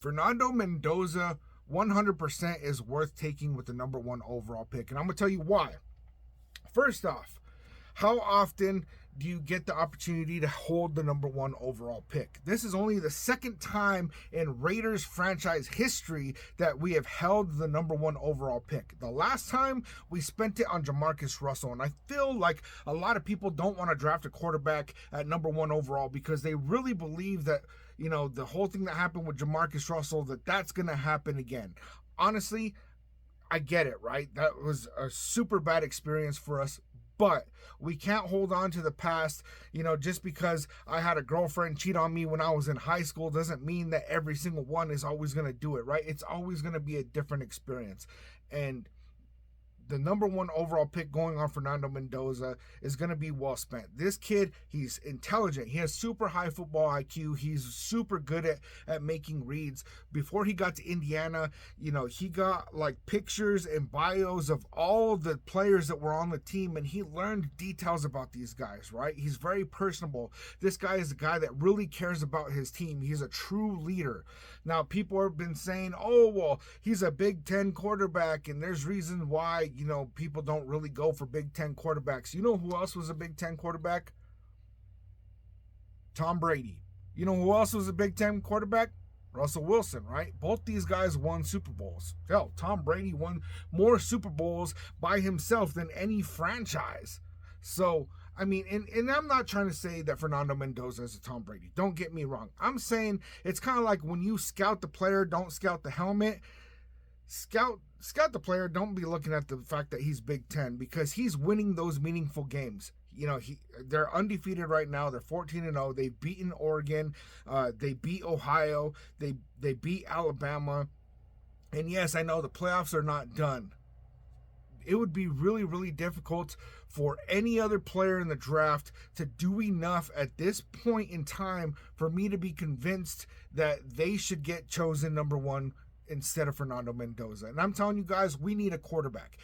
Fernando Mendoza 100% is worth taking with the number one overall pick. And I'm going to tell you why. First off, how often do you get the opportunity to hold the number one overall pick? This is only the second time in Raiders franchise history that we have held the number one overall pick. The last time we spent it on Jamarcus Russell, and I feel like a lot of people don't want to draft a quarterback at number one overall because they really believe that, the whole thing that happened with Jamarcus Russell, that's going to happen again. Honestly, I get it, right? That was a super bad experience for us, but we can't hold on to the past. Just because I had a girlfriend cheat on me when I was in high school doesn't mean that every single one is always going to do it, right? It's always going to be a different experience. And the number one overall pick going on Fernando Mendoza is going to be well spent. This kid, he's intelligent. He has super high football IQ. He's super good at making reads. Before he got to Indiana, he got like pictures and bios of all the players that were on the team, and he learned details about these guys, right? He's very personable. This guy is a guy that really cares about his team. He's a true leader. Now, people have been saying, oh, well, he's a Big Ten quarterback, and there's reasons why, people don't really go for Big Ten quarterbacks. You know who else was a Big Ten quarterback? Tom Brady. You know who else was a Big Ten quarterback? Russell Wilson, right? Both these guys won Super Bowls. Hell, Tom Brady won more Super Bowls by himself than any franchise. So, and I'm not trying to say that Fernando Mendoza is a Tom Brady. Don't get me wrong. I'm saying it's kind of like when you scout the player, don't scout the helmet. Scout the player, don't be looking at the fact that he's Big Ten, because he's winning those meaningful games. They're undefeated right now. They're 14-0. They've beaten Oregon. They beat Ohio. They beat Alabama. And yes, I know the playoffs are not done. It would be really, really difficult for any other player in the draft to do enough at this point in time for me to be convinced that they should get chosen number one instead of Fernando Mendoza. And I'm telling you guys, we need a quarterback.